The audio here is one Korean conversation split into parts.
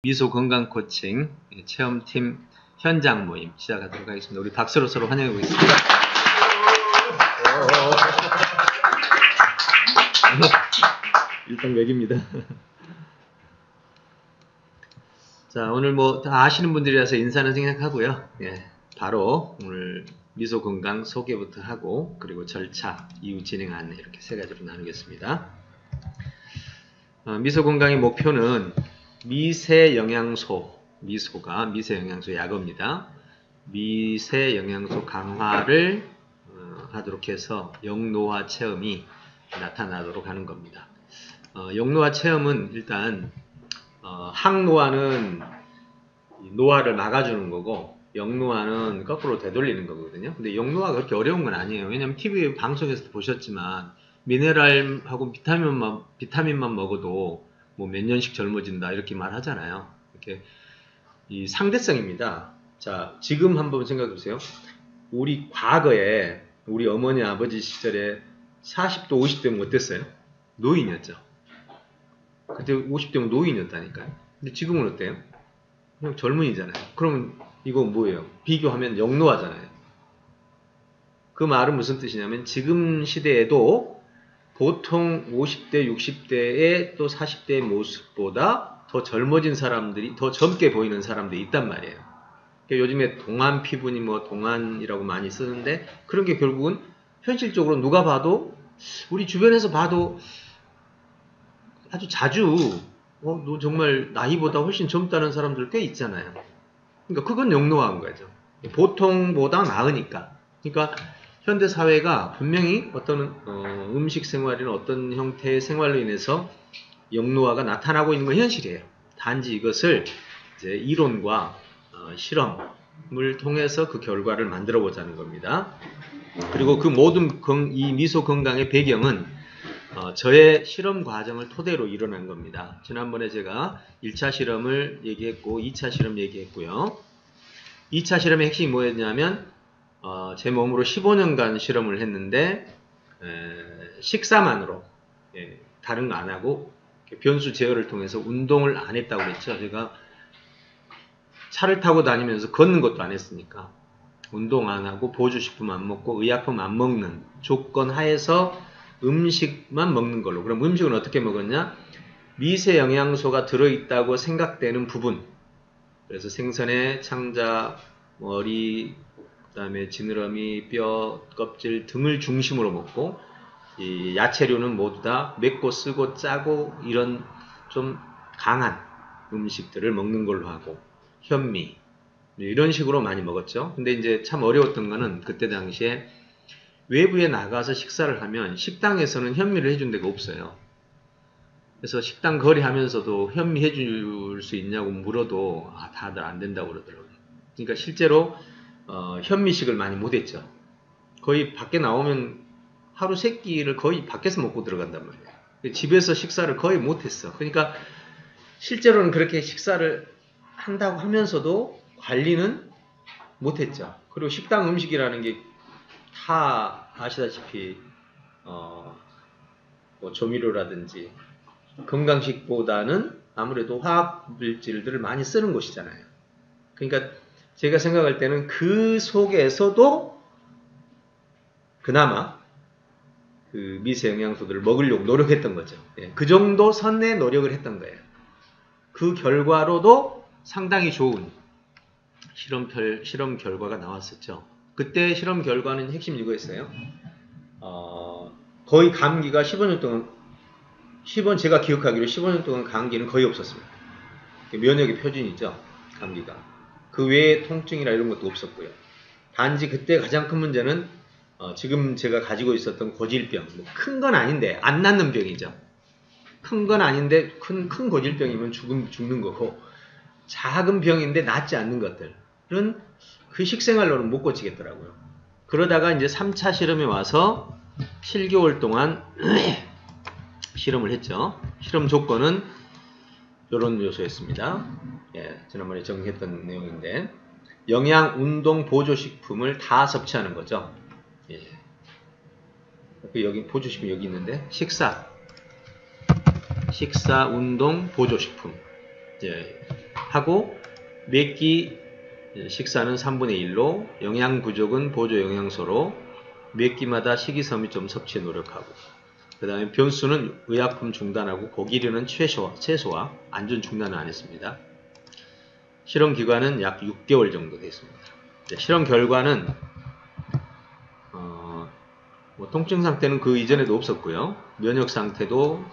미소 건강 코칭 체험팀 현장 모임 시작하도록 하겠습니다. 우리 박수로 서로 환영해 보겠습니다. 일동맥입니다. 자, 오늘 뭐 다 아시는 분들이라서 인사는 생략하고요. 바로 오늘 미소 건강 소개부터 하고 그리고 절차, 이후 진행 안내 이렇게 세 가지로 나누겠습니다. 미소 건강의 목표는 미세영양소, 미소가 미세영양소 약어입니다. 미세영양소 강화를 하도록 해서 영노화 체험이 나타나도록 하는 겁니다. 영노화 체험은 일단 항노화는 노화를 막아주는 거고 영노화는 거꾸로 되돌리는 거거든요. 근데 영노화가 그렇게 어려운 건 아니에요. 왜냐면 TV 방송에서도 보셨지만 미네랄하고 비타민만 먹어도 뭐 몇 년씩 젊어진다 이렇게 말하잖아요. 이렇게 이 상대성입니다. 자, 지금 한번 생각해 보세요. 우리 과거에 우리 어머니 아버지 시절에 40도 50대면 어땠어요? 노인이었죠. 그때 50대면 노인이었다니까요. 근데 지금은 어때요? 그냥 젊은이잖아요. 그러면 이거 뭐예요? 비교하면 영노화잖아요. 그 말은 무슨 뜻이냐면 지금 시대에도 보통 50대, 60대의 또 40대의 모습보다 더 젊어진 사람들이, 더 젊게 보이는 사람들이 있단 말이에요. 그러니까 요즘에 동안 피부니 뭐 동안이라고 많이 쓰는데 그런 게 결국은 현실적으로 누가 봐도 우리 주변에서 봐도 아주 자주 너 정말 나이보다 훨씬 젊다는 사람들 꽤 있잖아요. 그러니까 그건 영노화한 거죠. 보통보다 나으니까. 그러니까 현대 사회가 분명히 어떤 음식 생활이나 어떤 형태의 생활로 인해서 영노화가 나타나고 있는 건 현실이에요. 단지 이것을 이제 이론과 실험을 통해서 그 결과를 만들어 보자는 겁니다. 그리고 그 모든 이 미소 건강의 배경은 저의 실험 과정을 토대로 일어난 겁니다. 지난번에 제가 1차 실험을 얘기했고 2차 실험 얘기했고요. 2차 실험의 핵심이 뭐였냐면 제 몸으로 15년간 실험을 했는데 식사만으로 다른 거 안 하고 변수 제어를 통해서 운동을 안 했다고 그랬죠. 제가 차를 타고 다니면서 걷는 것도 안 했으니까 운동 안 하고 보조식품 안 먹고 의약품 안 먹는 조건 하에서 음식만 먹는 걸로. 그럼 음식은 어떻게 먹었냐? 미세 영양소가 들어있다고 생각되는 부분. 그래서 생선의 창자, 머리, 그 다음에 지느러미, 뼈, 껍질 등을 중심으로 먹고 이 야채류는 모두 다 맵고 쓰고 짜고 이런 좀 강한 음식들을 먹는 걸로 하고 현미 이런 식으로 많이 먹었죠. 근데 이제 참 어려웠던 거는 그때 당시에 외부에 나가서 식사를 하면 식당에서는 현미를 해준 데가 없어요. 그래서 식당 거래하면서도 현미 해줄 수 있냐고 물어도 다들 안 된다고 그러더라고요. 그러니까 실제로 현미식을 많이 못했죠. 거의 밖에 나오면 하루 세 끼를 거의 밖에서 먹고 들어간단 말이에요. 집에서 식사를 거의 못했어. 그러니까 실제로는 그렇게 식사를 한다고 하면서도 관리는 못했죠. 그리고 식당 음식이라는 게 다 아시다시피 뭐 조미료라든지 건강식보다는 아무래도 화학물질들을 많이 쓰는 곳이잖아요. 그러니까 제가 생각할 때는 그 속에서도 그나마 그 미세 영양소들을 먹으려고 노력했던 거죠. 그 정도 선의 노력을 했던 거예요. 그 결과로도 상당히 좋은 실험 결과가 나왔었죠. 그때 실험 결과는 핵심 이거였어요. 거의 감기가 15년 동안 제가 기억하기로 15년 동안 감기는 거의 없었습니다. 면역의 표준이죠. 감기가. 그 외에 통증이나 이런 것도 없었고요. 단지 그때 가장 큰 문제는 지금 제가 가지고 있었던 고질병, 큰 건 아닌데 안 낫는 병이죠. 큰 건 아닌데 큰 고질병이면 죽는 거고 작은 병인데 낫지 않는 것들은 그 식생활로는 못 고치겠더라고요. 그러다가 이제 3차 실험에 와서 7개월 동안 실험을 했죠. 실험 조건은 이런 요소였습니다. 지난번에 정리했던 내용인데 영양, 운동, 보조식품을 다 섭취하는 거죠. 여기 보조식품 여기 있는데 식사, 운동, 보조식품. 하고 몇 끼 식사는 3분의 1로 영양 부족은 보조 영양소로 몇 끼마다 식이섬유점 섭취에 노력하고 그 다음에 변수는 의약품 중단하고 고기류는 최소화 안전 중단은 안 했습니다. 실험 기간은 약 6개월 정도 됐습니다. 실험 결과는 뭐 통증 상태는 그 이전에도 없었고요. 면역 상태도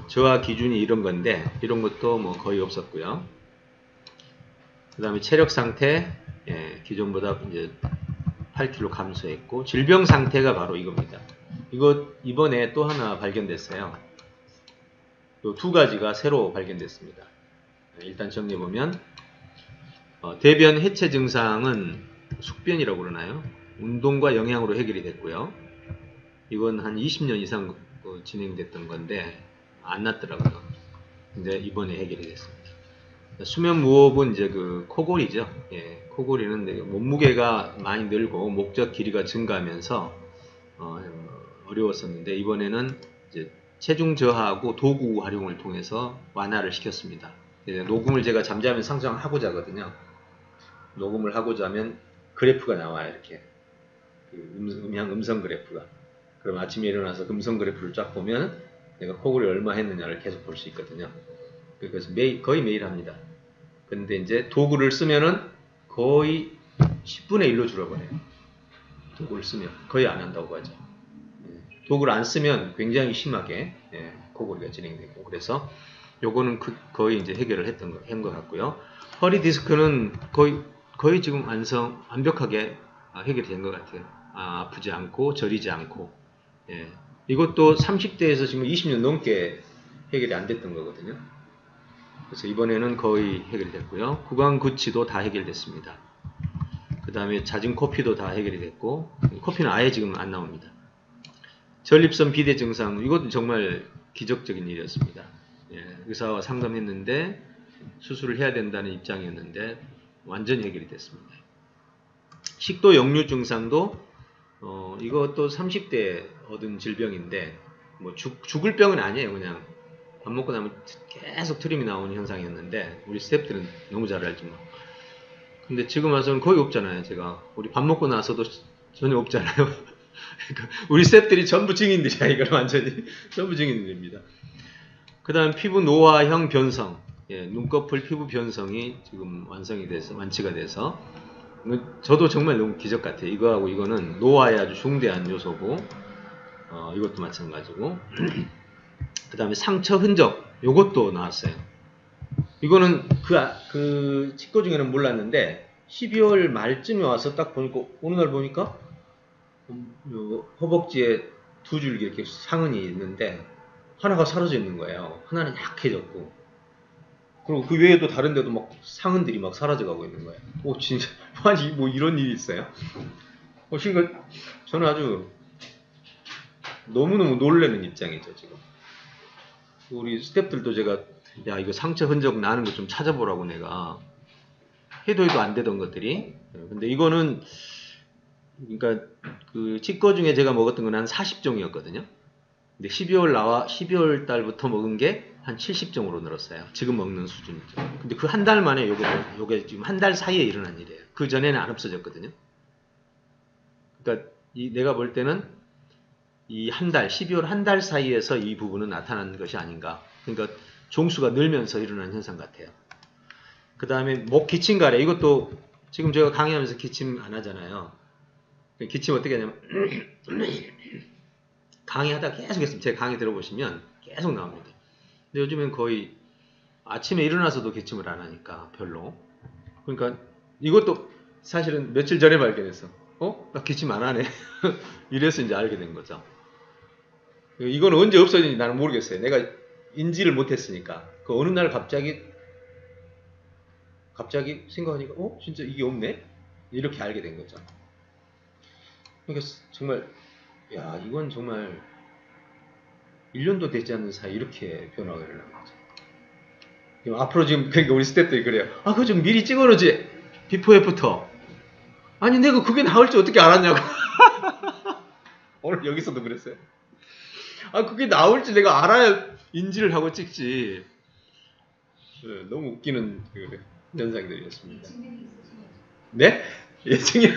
저하 기준이 이런 건데 이런 것도 뭐 거의 없었고요. 그 다음에 체력 상태 기존보다 이제 8kg 감소했고 질병 상태가 바로 이겁니다. 이거 이번에 또 하나 발견됐어요. 이 두 가지가 새로 발견됐습니다. 일단 정리해보면 대변 해체 증상은 숙변이라고 그러나요? 운동과 영양으로 해결이 됐고요. 이건 한 20년 이상 진행됐던 건데 안 났더라고요. 근데 이번에 해결이 됐습니다. 수면 무호흡은 이제 그 코골이죠. 코골이는 몸무게가 많이 늘고 목젖 길이가 증가하면서 어려웠었는데 이번에는 이제 체중 저하하고 도구 활용을 통해서 완화를 시켰습니다. 녹음을 제가 잠자면 상상하고자 하거든요. 녹음을 하고자 하면 그래프가 나와요. 이렇게 음성 그래프가. 그럼 아침에 일어나서 음성 그래프를 쫙 보면 내가 코골이 얼마 했느냐를 계속 볼 수 있거든요. 그래서 거의 매일 합니다. 근데 이제 도구를 쓰면은 거의 10분의 1로 줄어버려요. 도구를 쓰면 거의 안 한다고 하죠. 도구를 안 쓰면 굉장히 심하게 코골이가 진행되고 그래서 요거는 거의 이제 해결을 한 것 같고요. 허리 디스크는 거의 지금 완벽하게 해결이 된 것 같아요. 아프지 않고 저리지 않고 이것도 30대에서 지금 20년 넘게 해결이 안 됐던 거거든요. 그래서 이번에는 거의 해결됐고요. 구강구치도 다 해결됐습니다. 그 다음에 잦은 코피도 다 해결이 됐고 코피는 아예 지금 안 나옵니다. 전립선 비대 증상 이것도 정말 기적적인 일이었습니다. 의사와 상담했는데 수술을 해야 된다는 입장이었는데 완전히 해결이 됐습니다. 식도 역류 증상도 이것도 30대에 얻은 질병인데 뭐 죽을 병은 아니에요. 그냥 밥 먹고 나면 계속 트림이 나오는 현상이었는데 우리 스태프들은 너무 잘 알지만 근데 지금 와서는 거의 없잖아요. 제가 우리 밥 먹고 나서도 전혀 없잖아요. 그러니까 우리 스태프들이 전부 증인들이야. 이걸 완전히 전부 증인들입니다. 그 다음 피부 노화형 변성 눈꺼풀 피부 변성이 지금 완치가 돼서 저도 정말 너무 기적 같아요. 이거하고 이거는 노화의 아주 중대한 요소고 이것도 마찬가지고 그 다음에 상처 흔적 요것도 나왔어요. 이거는 그 치과 중에는 몰랐는데 12월 말쯤에 와서 딱 보니까 어느 날 보니까 허벅지에 두 줄기 이렇게 상흔이 있는데 하나가 사라져 있는 거예요. 하나는 약해졌고 그리고 그 외에도 다른 데도 막 상흔들이 막 사라져 가고 있는 거예요. 진짜 아니 뭐 이런 일이 있어요? 그러니까 저는 아주 너무너무 놀라는 입장이죠 지금. 우리 스태프들도 제가 야 이거 상처 흔적 나는 거 좀 찾아보라고 내가 해도 안 되던 것들이 근데 이거는 그러니까 그 치과 중에 제가 먹었던 건 한 40종이었거든요. 근데 12월 달부터 먹은 게 한 70종으로 늘었어요. 지금 먹는 수준이죠. 근데 그 한 달 만에 요게 지금 한 달 사이에 일어난 일이에요. 그 전에는 안 없어졌거든요. 그러니까 내가 볼 때는 이 12월 한 달 사이에서 이 부분은 나타난 것이 아닌가. 그러니까 종수가 늘면서 일어난 현상 같아요. 그 다음에 목 기침 가래 이것도 지금 제가 강의하면서 기침 안 하잖아요. 기침 어떻게 하냐면 강의하다 계속 했습니다. 제 강의 들어보시면 계속 나옵니다. 근데 요즘엔 거의 아침에 일어나서도 기침을 안 하니까 별로. 그러니까 이것도 사실은 며칠 전에 발견했어. 나 기침 안 하네. 이래서 이제 알게 된 거죠. 이건 언제 없어진지 나는 모르겠어요. 내가 인지를 못했으니까. 그 어느 날 갑자기 생각하니까 진짜 이게 없네? 이렇게 알게 된 거죠. 그러니까 정말 야 이건 정말 1년도 되지 않는 사이 이렇게 변화가 일어난 거죠. 앞으로 지금 그러니까 우리 스태프들이 그래요. 그거 좀 미리 찍어놓지. 비포 애프터. 아니 내가 그게 나올지 어떻게 알았냐고. 오늘 여기서도 그랬어요. 그게 나올지 내가 알아야 인지를 하고 찍지. 너무 웃기는 그 현상들이었습니다. 네? 예증이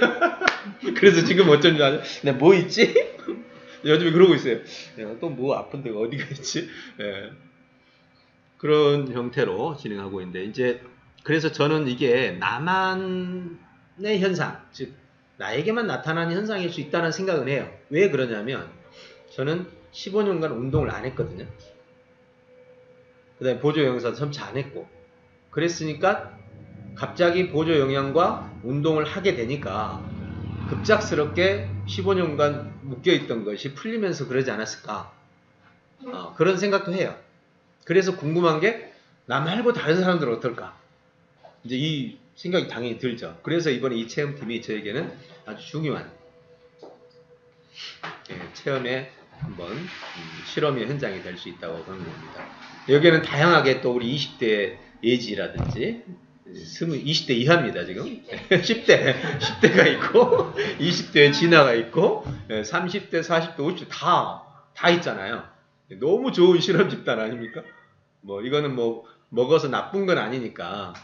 그래서 지금 어쩐지 아냐? 내가 뭐 있지? 요즘에 그러고 있어요. 내가 또 뭐 아픈 데가 어디가 있지? 예. 그런 형태로 진행하고 있는데 이제 그래서 저는 이게 나만의 현상, 즉 나에게만 나타나는 현상일 수 있다는 생각은 해요. 왜 그러냐면 저는 15년간 운동을 안 했거든요. 그 다음에 보조영양사도 점차 안 했고 그랬으니까 갑자기 보조영양과 운동을 하게 되니까 급작스럽게 15년간 묶여있던 것이 풀리면서 그러지 않았을까 그런 생각도 해요. 그래서 궁금한 게 나 말고 다른 사람들은 어떨까 이제 이 생각이 당연히 들죠. 그래서 이번에 이 체험팀이 저에게는 아주 중요한 체험의 한번 실험의 현장이 될 수 있다고 보는 겁니다. 여기에는 다양하게 또 우리 20대 예지라든지 20대 이하입니다 지금 10대가 있고 20대 진아가 있고 30대 40대 50대 다 있잖아요. 너무 좋은 실험 집단 아닙니까? 뭐 이거는 뭐 먹어서 나쁜 건 아니니까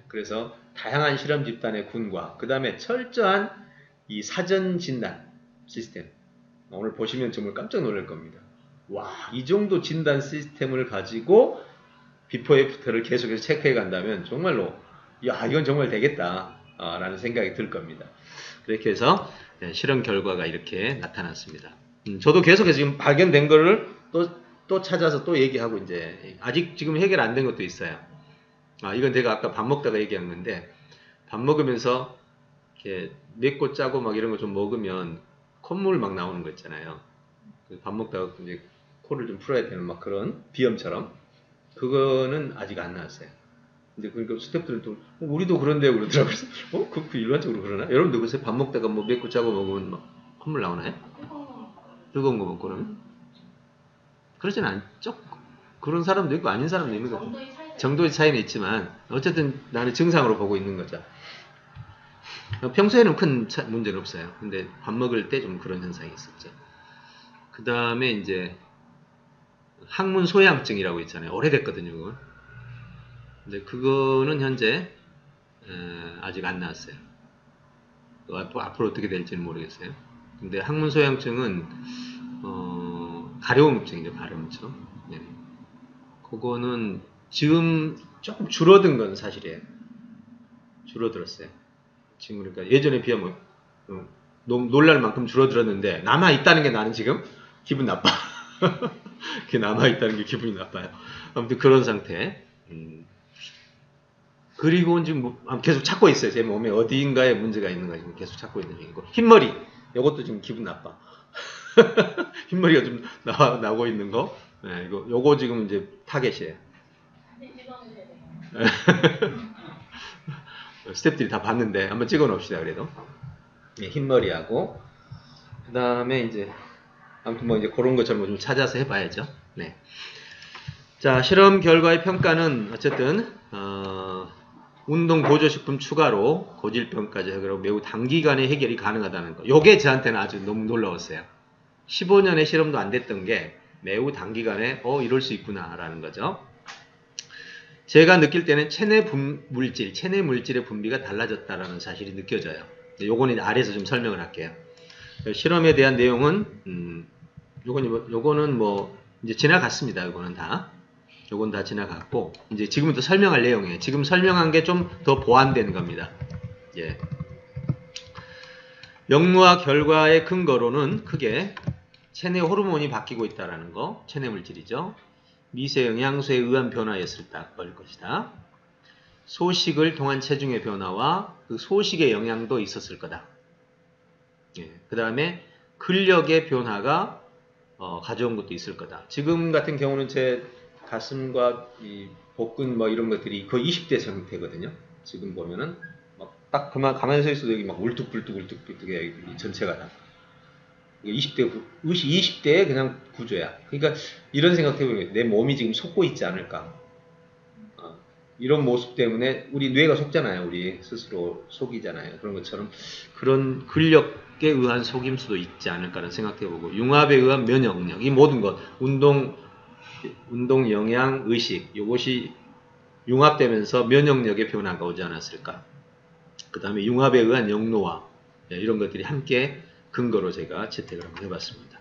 그래서 다양한 실험 집단의 군과 그 다음에 철저한 이 사전 진단 시스템 오늘 보시면 정말 깜짝 놀랄 겁니다. 와, 이 정도 진단 시스템을 가지고 비포 애프터를 계속해서 체크해 간다면 정말로 야 이건 정말 되겠다 라는 생각이 들 겁니다. 그렇게 해서 실험 결과가 이렇게 나타났습니다. 저도 계속해서 지금 발견된 거를 또 찾아서 또 얘기하고 이제 아직 지금 해결 안 된 것도 있어요. 이건 내가 아까 밥 먹다가 얘기한 건데 밥 먹으면서 이렇게 맵고 짜고 막 이런 거 좀 먹으면 콧물 막 나오는 거 있잖아요. 밥 먹다가 이제 코를 좀 풀어야 되는 막 그런 비염처럼 그거는 아직 안 나왔어요. 근데 그러니까 스태프들은 또 우리도 그런데요 그러더라고요. 그래서 그 일반적으로 그러나? 여러분들 글쎄 밥 먹다가 뭐 맵고 짜고 먹으면 막 콧물 나오나요? 뜨거운 거 먹고 그러면? 그러진 않죠. 그런 사람도 있고 아닌 사람도 있는 거죠. 정도의 차이는 있지만 어쨌든 나는 증상으로 보고 있는 거죠. 평소에는 큰 문제는 없어요. 근데 밥 먹을 때 좀 그런 현상이 있었죠. 그 다음에 이제 항문 소양증이라고 있잖아요. 오래됐거든요, 그건. 근데 그거는 현재 아직 안 나왔어요. 앞으로 어떻게 될지는 모르겠어요. 근데 항문 소양증은 가려움증이죠, 가려움증. 네. 그거는 지금 조금 줄어든 건 사실이에요. 줄어들었어요. 지금 그러니까 예전에 비하면 너무 놀랄 만큼 줄어들었는데 남아 있다는 게 나는 지금 기분 나빠. 그게 남아 있다는 게 기분이 나빠요. 아무튼 그런 상태. 그리고 지금 계속 찾고 있어요. 제 몸에 어디인가에 문제가 있는가 지금 계속 찾고 있는 중이고 흰머리. 이것도 지금 기분 나빠. 흰머리가 좀 나고 있는 거. 네, 요거 지금 이제 타겟이에요. 스태프들이 다 봤는데 한번 찍어 놓읍시다 그래도. 네, 흰머리하고 그 다음에 이제 아무튼 뭐 이제 그런 것처럼 좀 찾아서 해봐야죠. 네. 자, 실험 결과의 평가는 어쨌든 운동 보조식품 추가로 고질병까지 해결하고 매우 단기간에 해결이 가능하다는 거. 요게 저한테는 아주 너무 놀라웠어요. 15년의 실험도 안 됐던 게 매우 단기간에 이럴 수 있구나라는 거죠. 제가 느낄 때는 체내 물질의 분비가 달라졌다라는 사실이 느껴져요. 요거는 아래에서 좀 설명을 할게요. 실험에 대한 내용은 요거는 뭐 이제 지나갔습니다. 요건 다 지나갔고 이제 지금부터 설명할 내용이에요. 지금 설명한 게 좀 더 보완된 겁니다. 예. 영유아 결과의 근거로는 크게 체내 호르몬이 바뀌고 있다라는 거, 체내 물질이죠. 미세 영양소에 의한 변화였을 것이다. 소식을 통한 체중의 변화와 그 소식의 영향도 있었을 거다. 예. 그 다음에 근력의 변화가 가져온 것도 있을 거다. 지금 같은 경우는 제 가슴과 이 복근 뭐 이런 것들이 거의 20대 상태거든요. 지금 보면은 딱 그만 가만히 서 있어도 여기 막 울뚝불뚝해 이 전체가 다. 20대의 그냥 구조야. 그러니까 이런 생각 해보면 내 몸이 지금 속고 있지 않을까. 이런 모습 때문에 우리 뇌가 속잖아요. 우리 스스로 속이잖아요. 그런 것처럼 그런 근력에 의한 속임수도 있지 않을까라는 생각해보고 융합에 의한 면역력 이 모든 것 운동 영양 의식 요것이 융합되면서 면역력의 변화가 오지 않았을까. 그 다음에 융합에 의한 역노화 이런 것들이 함께 근거로 제가 채택을 한번 해봤습니다.